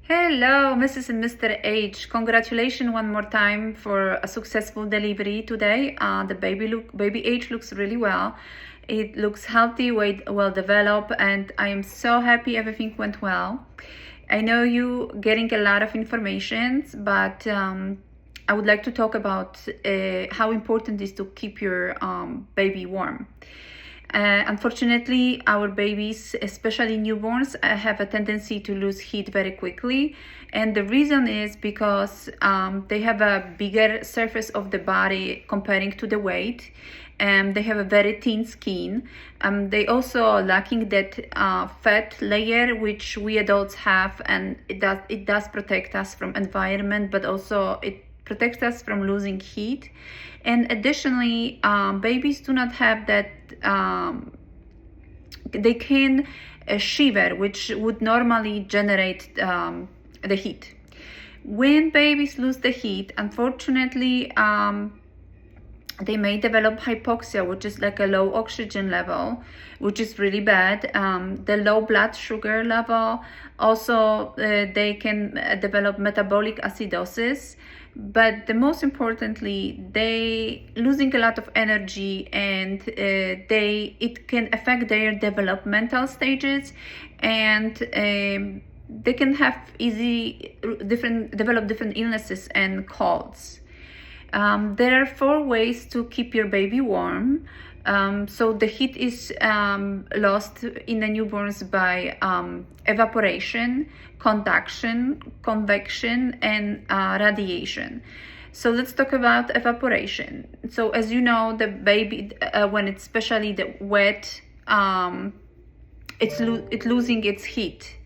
Hello, Mrs. and Mr. H. Congratulations one more time for a successful delivery today. The baby H looks really well. It looks healthy, well developed, and I am so happy everything went well. I know you getting a lot of information, but I would like to talk about how important it is to keep your baby warm. Unfortunately, our babies, especially newborns, have a tendency to lose heat very quickly. And the reason is because they have a bigger surface of the body comparing to the weight. And they have a very thin skin. They also are lacking that fat layer which we adults have, and it does protect us from environment, but also it protects us from losing heat. And additionally, babies do not have that, they can shiver, which would normally generate the heat. When babies lose the heat, unfortunately, they may develop hypoxia, which is like a low oxygen level, which is really bad. The low blood sugar level, also they can develop metabolic acidosis. But the most importantly, they losing a lot of energy, and it can affect their developmental stages, and they can have develop different illnesses and colds. There are 4 ways to keep your baby warm. So the heat is lost in the newborns by evaporation, conduction, convection, and radiation. So let's talk about evaporation. So as you know, the baby, when it's especially the wet, it's losing its heat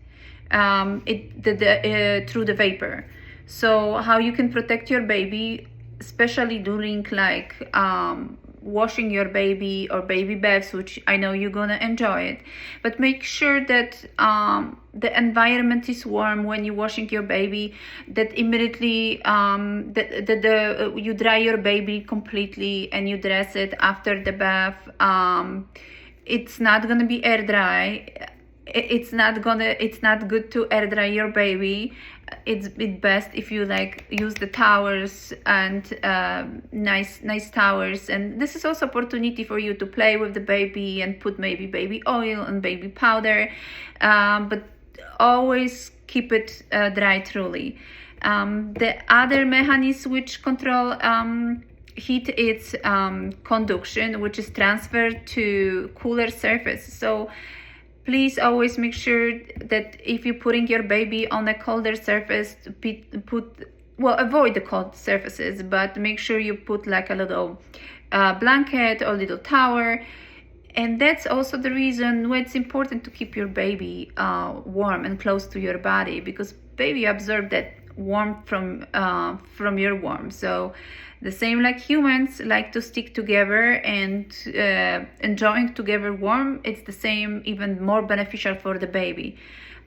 through the vapor. So how you can protect your baby, especially during like washing your baby or baby baths, which I know you're gonna enjoy it, but make sure that the environment is warm when you're washing your baby, that immediately you dry your baby completely and you dress it after the bath. It's not gonna be air dry. It's not good to air dry your baby. It's best if you like use the towels and nice towels. And this is also opportunity for you to play with the baby and put maybe baby oil and baby powder, but always keep it dry truly. The other mechanism which control heat is conduction, which is transferred to cooler surface. So please always make sure that if you're putting your baby on a colder surface, avoid the cold surfaces, but make sure you put like a little blanket or little towel. And that's also the reason why it's important to keep your baby warm and close to your body, because baby absorb that warmth from your warmth. So the same like humans like to stick together and enjoying together warm, it's the same, even more beneficial for the baby.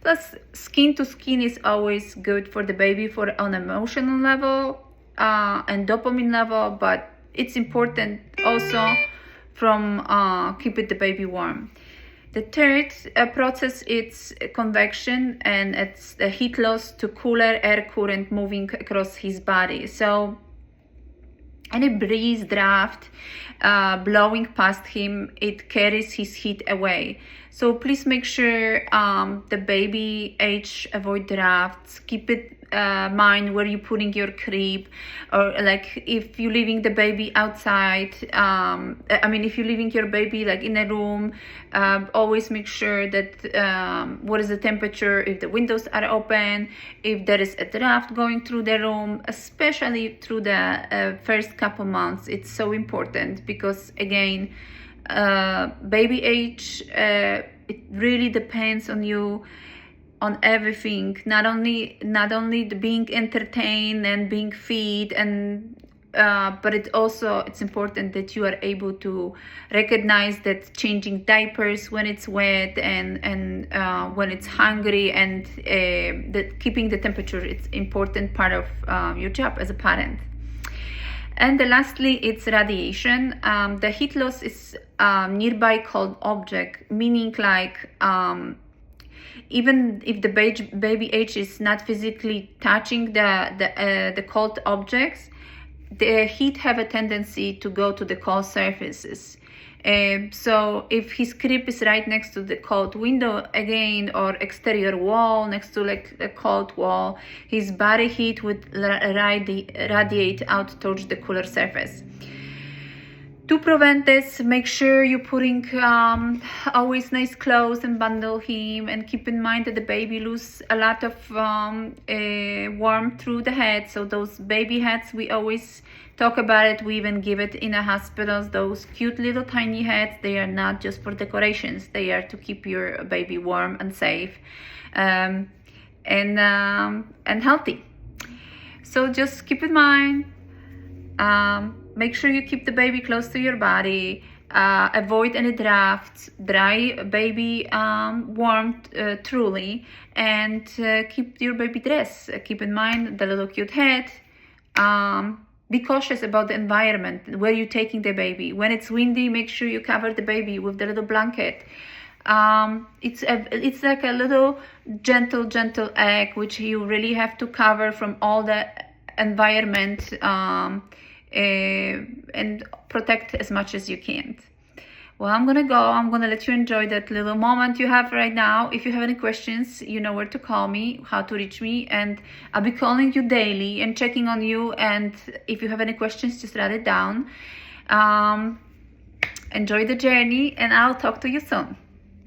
Plus, skin to skin is always good for the baby for on emotional level and dopamine level, but it's important also from keeping the baby warm. The third process is convection, and it's the heat loss to cooler air current moving across his body. So any breeze draft blowing past him, it carries his heat away. So please make sure the baby age avoid drafts. Keep it mind where you're putting your crib, or like if you're leaving the baby outside, if you're leaving your baby like in a room, always make sure that what is the temperature, if the windows are open, if there is a draft going through the room, especially through the first couple months. It's so important because again, baby age, it really depends on you, on everything, not only the being entertained and being fed, and but it's important that you are able to recognize that changing diapers when it's wet and when it's hungry, and that keeping the temperature, it's important part of your job as a parent. And lastly, it's radiation. The heat loss is nearby cold object, meaning like even if the baby age is not physically touching the cold objects, the heat have a tendency to go to the cold surfaces. So if his crib is right next to the cold window again, or exterior wall next to like a cold wall, his body heat would radiate out towards the cooler surface. To prevent this, make sure you're putting always nice clothes and bundle him, and keep in mind that the baby lose a lot of warmth through the head. So those baby heads, we always talk about it. We even give it in the hospitals, those cute little tiny heads. They are not just for decorations. They are to keep your baby warm and safe and healthy. So just keep in mind, make sure you keep the baby close to your body. Avoid any drafts. Dry baby warmth truly, and keep your baby dressed. Keep in mind the little cute head. Be cautious about the environment where you're taking the baby. When it's windy, make sure you cover the baby with the little blanket. It's like a little gentle egg, which you really have to cover from all the environment, and protect as much as you can. Well, I'm gonna go. I'm gonna let you enjoy that little moment you have right now. If you have any questions, you know where to call me, how to reach me, and I'll be calling you daily and checking on you. And if you have any questions, just write it down. Enjoy the journey, and I'll talk to you soon.